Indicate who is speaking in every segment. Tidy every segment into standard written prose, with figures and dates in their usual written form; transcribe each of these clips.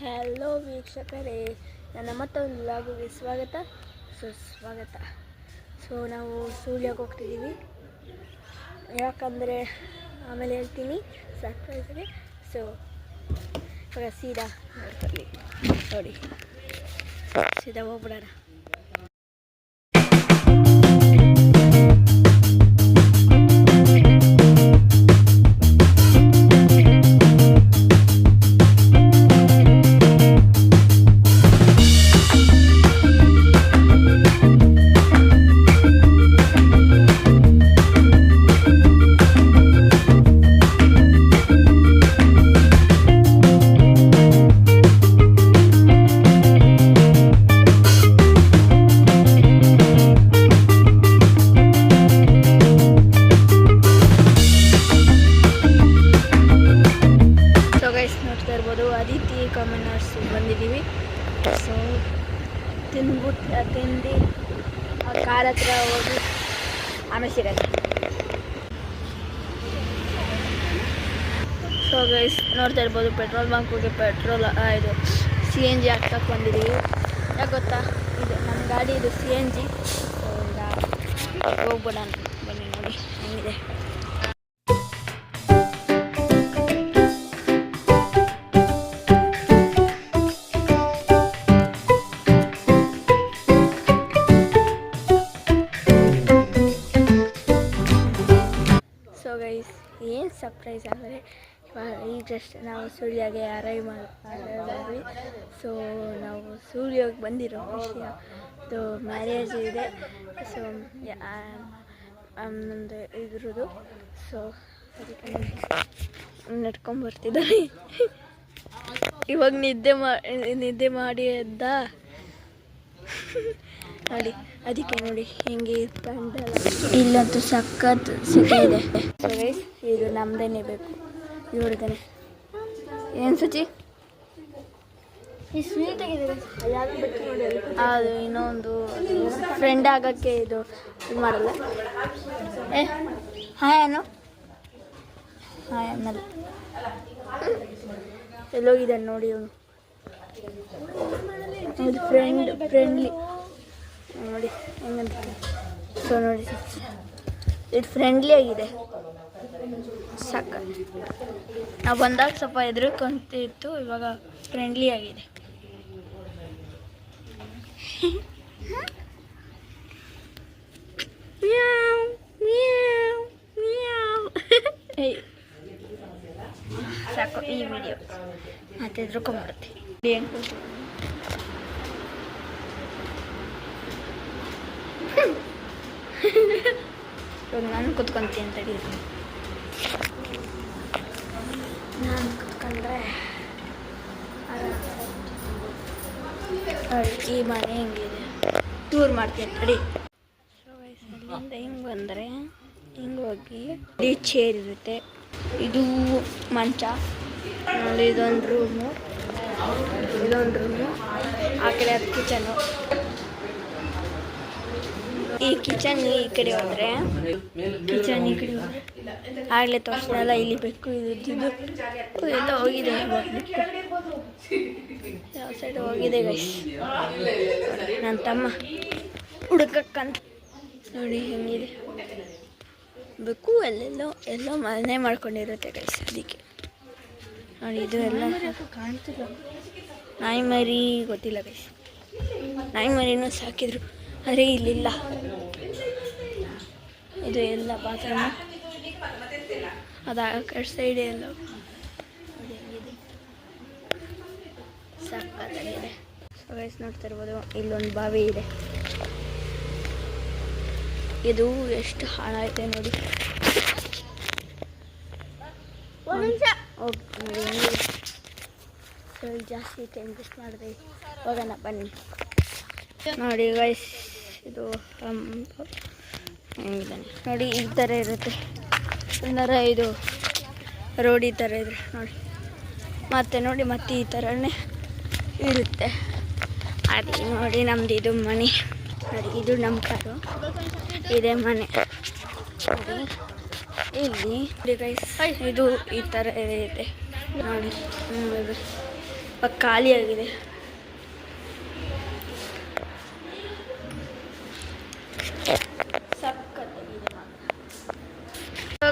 Speaker 1: Hello ವೀಕ್ಷಕರೇ, ನನ್ನ ಮತ್ತೊಂದು ವ್ಲಾಗಿಗೆ ಸ್ವಾಗತ ಸುಸ್ವಾಗತ. ನಾವು ಸುಳ್ಯಕ್ಕೆ ಹೋಗ್ತಿದ್ದೀವಿ. ಯಾಕಂದರೆ ಆಮೇಲೆ ಹೇಳ್ತೀನಿ ಸರ್ಪ್ರೈಸ್ಗೆ. ಇವಾಗ ಸೀದಾ ನೋಡಿ ಸೀದಾ ಹೋಗ್ಬಿಡೋಣ. ನೋಡ್ತಾ ಇರ್ಬೋದು, ಅದಿತಿ ಕಾಮನರ್ಸ್ ಬಂದಿದ್ದೀವಿ. ಸೊ ತಿಂದು ಆ ಕಾರ್ ಹತ್ರ ಹೋಗಿ ಆಮೇಲೆ ಸಿಗತ್ತೆ. ಸೊ ಗೈಸ್ ನೋಡ್ತಾ ಇರ್ಬೋದು, ಪೆಟ್ರೋಲ್ ಬಂಕ್ ಹೋಗಿ ಪೆಟ್ರೋಲ್ ಇದು CNG ಹಾಕಕ್ಕೆ ಬಂದಿದ್ದೀವಿ. ಯಾಕೆ ಗೊತ್ತಾ, ಇದು ನಮ್ಮ ಗಾಡಿ, ಇದು CNG. ಸೊ ಈಗ ಹೋಗ್ಬಿಡೋಣ ಬನ್ನಿ, ನೋಡಿ ಹೆಂಗಿದೆ. ಸೊ ಗೈಸ್, ಏನು ಸರ್ಪ್ರೈಸ್ ಅಂದರೆ ಈಗ ಜಸ್ಟ್ ನಾವು ಸುಳ್ಯಗೆ ಅರೈವ್ ಮಾಡಿದ್ವಿ. ಸೊ ನಾವು ಸುಳ್ಯಗೆ ಬಂದಿರೋ ವಿಷಯ, ಇದು ಮ್ಯಾರೇಜ್ ಇದೆ. ಸೊ ನಮ್ಮದು ಇದ್ರದ್ದು. ಸೊ ಅದಕ್ಕೆ ನಡ್ಕೊಂಬರ್ತಿದ್ದಾರೆ. ಇವಾಗ ನಿದ್ದೆ ಮಾಡಿ ಎದ್ದ ನೋಡಿ. ಅದಕ್ಕೆ ನೋಡಿ ಹೆಂಗೆ ಕಂಡಲ್ಲ. ಇಲ್ಲಂತೂ ಸಖತ್ ಸಿಟಿ ಇದೆ. ಸೊ ಗೈಸ್, ಇದು ನಮ್ಮದೇನೆ ಬೇಕು, ಇವ್ರದೇನೆ. ಏನು ಸಚಿ ಈ ಸ್ವೀಟ್ ಆಗಿದೆ. ಅದು ಇನ್ನೊಂದು ಫ್ರೆಂಡ್ ಆಗೋಕ್ಕೆ ಇದು ಮಾಡಲ್ಲ. ಹಾಯ್ ಅನ್ನೋ, ಹಾಯ್ ಅನ್ನಲ್ಲ. ಎಲ್ಲೋಗಿದ್ದಾನೆ ನೋಡಿ ಅವನು. ಫ್ರೆಂಡ್ಲಿ ನೋಡಿ ಹೆಂಗಂತ. ಸೊ ನೋಡಿ, ಇದು ಫ್ರೆಂಡ್ಲಿ ಆಗಿದೆ, ಸಾಕ. ನಾವು ಬಂದಾಗ ಸ್ವಲ್ಪ ಹೆದರ್ಕೊಂತಿತ್ತು, ಇವಾಗ ಫ್ರೆಂಡ್ಲಿ ಆಗಿದೆ. ಸಾಕು ಈ ವಿಡಿಯೋ, ಮತ್ತೆ ಹೆದರ್ಕೊಂಡ್ಬಿಡುತ್ತೆ. ಇವಾಗ ನಾನು ಕುತ್ಕೊಂತೀನಿ ಅಂತ ಹೇಳಿದ್ದೀನಿ. ನಾನು ಕುತ್ಕೊಂಡ್ರೆ ಈ ಮನೆ ಹೆಂಗಿದೆ ಟೂರ್ ಮಾಡ್ತೀನಿ ತಡಿ. ಸೊ ಅಲ್ಲಿಂದ ಹಿಂಗೆ ಬಂದರೆ ಹಿಂಗೆ ಹೋಗಿ ಈ ಚೇರ್ ಇರುತ್ತೆ, ಇದು ಮಂಚ ನೋಡಿ, ಇದೊಂದು ರೂಮು, ಆ ಕಡೆ ಅದು ಕಿಚನು. ಈ ಕಿಚನ್ ಈ ಕಡೆ ಹೋದರೆ, ಕಿಚನ್ ಈ ಕಡೆ ಹೋದರೆ ಆಗಲೇ ತೋರಿಸ್ದಲ್ಲ, ಇಲ್ಲಿ ಬೇಕು ಇದು ಎಲ್ಲ ಹೋಗಿದೆ. ಯಾವ ಸೈಡ್ ಹೋಗಿದೆ ಗೈಸ್, ನನ್ನ ತಮ್ಮ ಹುಡುಕಕ್ಕಂತ ನೋಡಿ ಹೆಂಗಿದೆ. ಬೇಕು ಎಲ್ಲೋ ಮನೆ ಮಾಡ್ಕೊಂಡಿರುತ್ತೆ ಗೈಸ್. ಅದಕ್ಕೆ ನೋಡಿ, ಇದು ಎಲ್ಲ ಕಾಣ್ತಿಲ್ಲ. ನಾಯಿ ಮರಿ ಗೊತ್ತಿಲ್ಲ ಗೈಸ್, ನಾಯಿ ಮರಿನೂ ಸಾಕಿದ್ರು, ಆದರೆ ಇಲ್ಲಿಲ್ಲ. ಇದು ಎಲ್ಲ ಬಾತ್ರೂಮ್, ಅದು ಆ ಕಡೆ ಸೈಡ್ ಎಲ್ಲ ಸಾಕಾಗಿದೆ. ಸೊ ಗೈಸ್ ನೋಡ್ತಾ ಇರ್ಬೋದು, ಇಲ್ಲೊಂದು ಬಾವಿ ಇದೆ. ಇದು ಎಷ್ಟು ಹಾಳಾಯ್ತೆ ನೋಡಿ. ನೋಡಿ ಹೆಂಗಿದೆ. ಸೊ ಜಾಸ್ತಿ ಟೈಮ್ ವೇಸ್ಟ್ ಮಾಡಿದೆ, ಹೋಗೋಣ ಬನ್ನಿ. ನೋಡಿ ಗೈಸ್, ಇದು ಹೆಂಗಿದೆ ನೋಡಿ. ಈ ಥರ ಇರುತ್ತೆ, ಏನಾರ ಇದು ರೋಡ್ ಈ ಥರ ಇದ್ರೆ ನೋಡಿ. ಮತ್ತೆ ನೋಡಿ, ಮತ್ತೆ ಈ ಥರನೇ ಇರುತ್ತೆ. ಅದು ನೋಡಿ ನಮ್ಮದು ಇದು ಮನೆ ನೋಡಿ. ಇದು ನಮ್ಮ ಕಾರು, ಇದೇ ಮನೆ. ಇಲ್ಲಿ ಗೈಸ್ ಇದು ಈ ಥರ ಇದೆ ನೋಡಿ. ಖಾಲಿಯಾಗಿದೆ.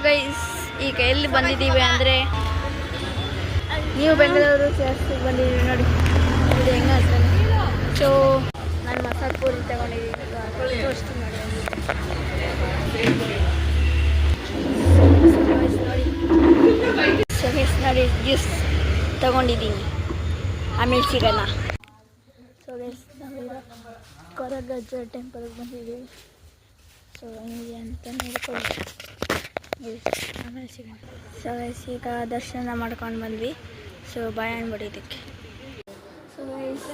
Speaker 1: ಗೈಸ್ ಈಗ ಎಲ್ಲಿ ಬಂದಿದ್ದೀವಿ ಅಂದರೆ ನೀವು ಬೆಂಗಳೂರು ಸೇರಿಸಿ ಬಂದಿದ್ದೀವಿ ನೋಡಿ, ಇದು ಹೆಂಗೆ ಅಂತಾನೆ. ಸೊ ನಾನು ಮಸಾಲೆ ಪೂರಿ ತಗೊಂಡಿದ್ದೀನಿ, ತೋರಿಸ್ತೀನಿ ನೋಡಿ. ಸೊ ಗೈಸ್ ನೋಡಿ ಜ್ಯೂಸ್ ತಗೊಂಡಿದ್ದೀನಿ, ಆಮೇಲೆ ಸಿಗೋಣ. ಸೊ ಗೈಸ್ ನಾವೀಗ ಕೊರಗಜ್ಜ ಟೆಂಪಲ್ಗೆ ಬಂದಿದ್ದೀವಿ. ಸೊ ಹೆಂಗಿದೆ ಅಂತ ನೋಡ್ಕೊಳ್ಳಿ, ಆಮೇಲೆ ಸಿಗೋಣ. ಸೊ ಗೈಸ್ ಈಗ ದರ್ಶನ ಮಾಡ್ಕೊಂಡು ಬಂದ್ವಿ. ಸೊ ಬಾಯ್ ಅಂದ್ಬಿಟ್ಟಿದ್ದಕ್ಕೆ. ಸೊ ಗೈಸ್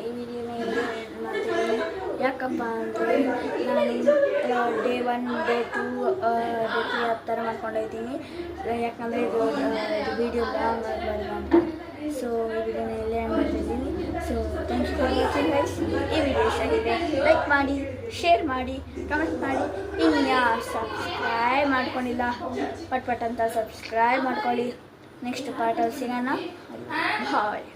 Speaker 1: ಈ ವಿಡಿಯೋನ ಇಲ್ಲಿ ಮಾಡ್ತಿದ್ದೀನಿ. ಯಾಕಪ್ಪ ಅಂದರೆ ನಾನು ಡೇ 1 ಡೇ 2 ಡೇ 3 ಆ ಥರ ಮಾಡ್ಕೊಂಡಿದ್ದೀನಿ. ಯಾಕಂದರೆ ಇದು ವಿಡಿಯೋ ಲಾಂಗ್ ಆಗಬಾರ್ದು ಅಂತ. ಸೊ ಈ ವಿಡಿಯೋನ ಇಲ್ಲೇ ಎಂಡ್ ಮಾಡ್ತಿದ್ದೀನಿ. So thanks for watching guys. ಈ ವಿಡಿಯೋ ಇಷ್ಟ ಆಗಿದೆ ಲೈಕ್ ಮಾಡಿ, ಶೇರ್ ಮಾಡಿ, ಕಮೆಂಟ್ ಮಾಡಿ. ಇನ್ಯಾರು ಸಬ್ಸ್ಕ್ರೈಬ್ ಮಾಡ್ಕೊಂಡಿಲ್ಲ ಪಟ್ ಅಂತ ಸಬ್ಸ್ಕ್ರೈಬ್ ಮಾಡ್ಕೊಳ್ಳಿ. ನೆಕ್ಸ್ಟ್ ಪಾರ್ಟಲ್ಲಿ ಸಿಗೋಣ. ಬಾಯ್.